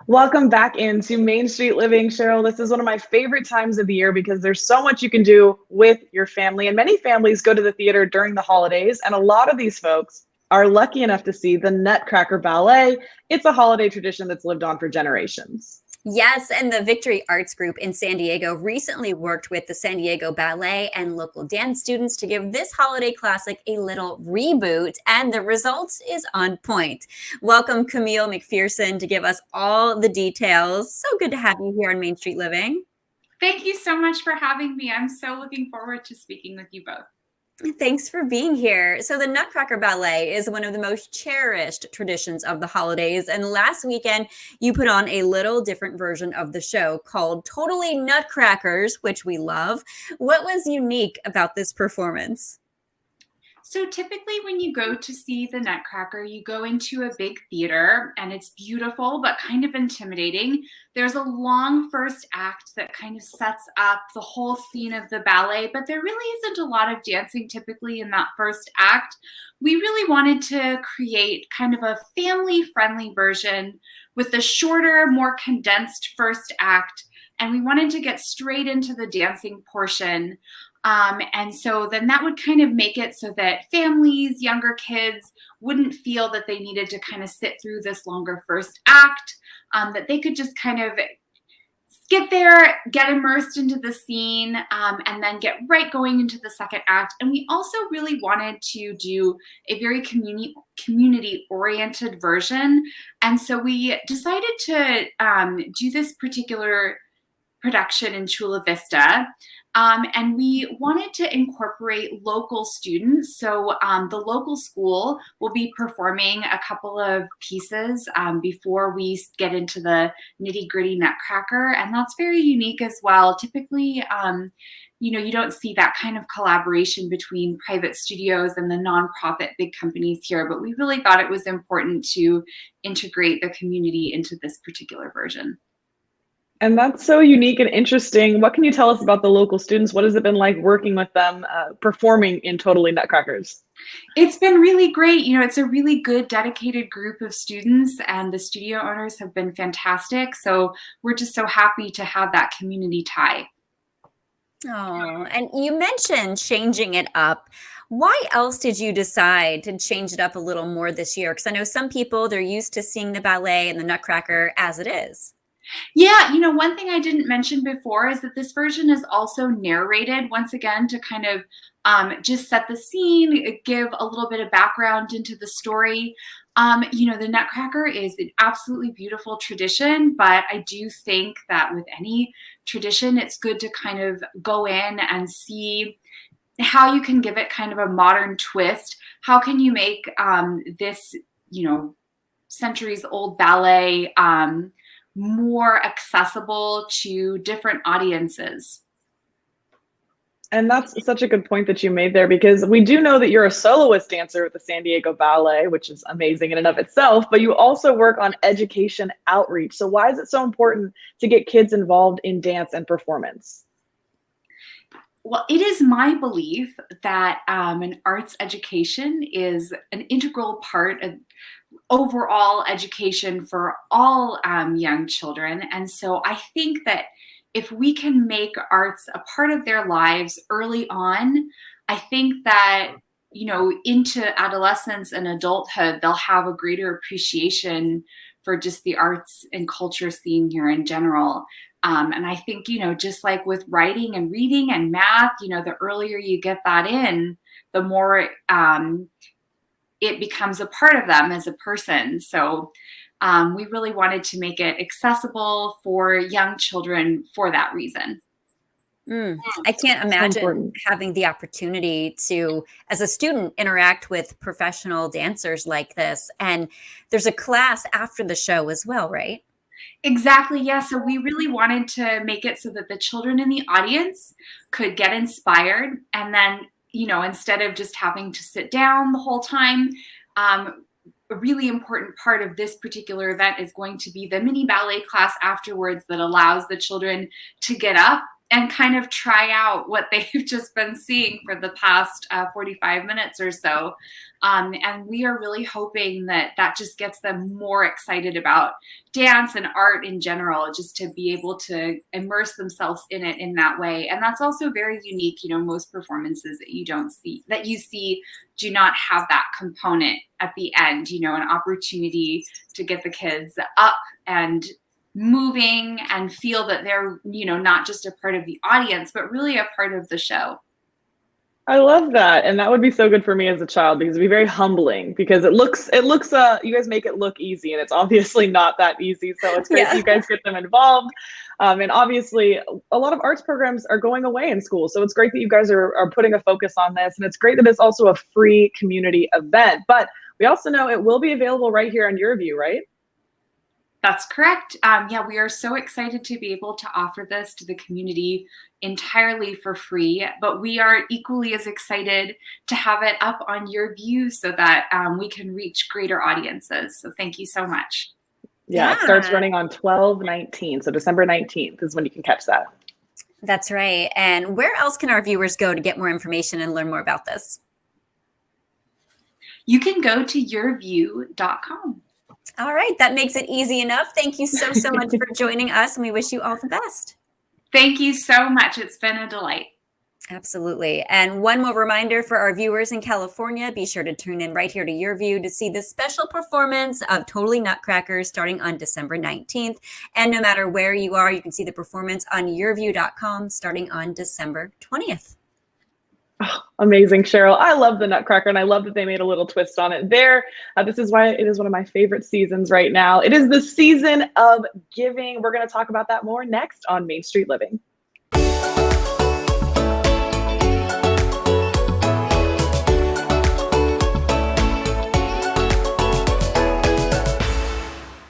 Welcome back into Main Street Living, Cheryl. This is one of my favorite times of the year because there's so much you can do with your family. And many families go to the theater during the holidays. And a lot of these folks are lucky enough to see the Nutcracker Ballet. It's a holiday tradition that's lived on for generations. Yes, and the Victory Arts Group in San Diego recently worked with the San Diego Ballet and local dance students to give this holiday classic a little reboot, and the result is on point. Welcome, Camille McPherson, to give us all the details. So good to have you here on Main Street Living. Thank you so much for having me. I'm so looking forward to speaking with you both. Thanks for being here. So the Nutcracker Ballet is one of the most cherished traditions of the holidays. And last weekend, you put on a little different version of the show called Totally Nutcrackers, which we love. What was unique about this performance? So typically when you go to see the Nutcracker, you go into a big theater and it's beautiful, but kind of intimidating. There's a long first act that kind of sets up the whole scene of the ballet, but there really isn't a lot of dancing typically in that first act. We really wanted to create kind of a family-friendly version with a shorter, more condensed first act, and we wanted to get straight into the dancing portion. And so then that would kind of make it so that families, younger kids wouldn't feel that they needed to kind of sit through this longer first act, that they could just kind of get there, get immersed into the scene, and then get right going into the second act. And we also really wanted to do a very community-oriented version. And so we decided to do this particular production in Chula Vista. And we wanted to incorporate local students. So the local school will be performing a couple of pieces before we get into the nitty-gritty Nutcracker. And that's very unique as well. Typically, you don't see that kind of collaboration between private studios and the nonprofit big companies here. But we really thought it was important to integrate the community into this particular version. And that's so unique and interesting. What can you tell us about the local students? What has it been like working with them, performing in Totally Nutcrackers? It's been really great. It's a really good, dedicated group of students, and the studio owners have been fantastic. So we're just so happy to have that community tie. Oh, and you mentioned changing it up. Why else did you decide to change it up a little more this year? Because I know some people, they're used to seeing the ballet and the Nutcracker as it is. Yeah, one thing I didn't mention before is that this version is also narrated, once again, to kind of just set the scene, give a little bit of background into the story. The Nutcracker is an absolutely beautiful tradition, but I do think that with any tradition, it's good to kind of go in and see how you can give it kind of a modern twist. How can you make this, centuries-old ballet more accessible to different audiences? And that's such a good point that you made there, because we do know that you're a soloist dancer with the San Diego Ballet, which is amazing in and of itself, but you also work on education outreach. So why is it so important to get kids involved in dance and performance? Well, it is my belief that an arts education is an integral part of overall education for all young children. And so I think that if we can make arts a part of their lives early on, I think that, into adolescence and adulthood, they'll have a greater appreciation for just the arts and culture scene here in general. And I think, just like with writing and reading and math, the earlier you get that in, the more it becomes a part of them as a person. So we really wanted to make it accessible for young children for that reason. I can't imagine having the opportunity to, as a student, interact with professional dancers like this. And there's a class after the show as well, right? Exactly. Yeah. So we really wanted to make it so that the children in the audience could get inspired, and then, instead of just having to sit down the whole time, a really important part of this particular event is going to be the mini ballet class afterwards that allows the children to get up and kind of try out what they've just been seeing for the past 45 minutes or so. And we are really hoping that that just gets them more excited about dance and art in general, just to be able to immerse themselves in it in that way. And that's also very unique. You know, most performances that you see do not have that component at the end, you know, an opportunity to get the kids up and moving and feel that they're, you know, not just a part of the audience, but really a part of the show. I love that. And that would be so good for me as a child, because it'd be very humbling, because it looks, you guys make it look easy, and it's obviously not that easy. So it's great that you guys get them involved. And obviously a lot of arts programs are going away in school. So it's great that you guys are putting a focus on this. And it's great that it's also a free community event, but we also know it will be available right here on Your View, right? That's correct. Yeah, we are so excited to be able to offer this to the community entirely for free, but we are equally as excited to have it up on Your View so that we can reach greater audiences. So thank you so much. Yeah, it starts running on 12/19. So December 19th is when you can catch that. That's right. And where else can our viewers go to get more information and learn more about this? You can go to yourview.com. All right. That makes it easy enough. Thank you so much for joining us, and we wish you all the best. Thank you so much. It's been a delight. Absolutely. And one more reminder for our viewers in California, be sure to tune in right here to Your View to see the special performance of Totally Nutcrackers starting on December 19th. And no matter where you are, you can see the performance on yourview.com starting on December 20th. Oh, amazing, Cheryl. I love the Nutcracker, and I love that they made a little twist on it there. This is why it is one of my favorite seasons right now. It is the season of giving. We're going to talk about that more next on Main Street Living.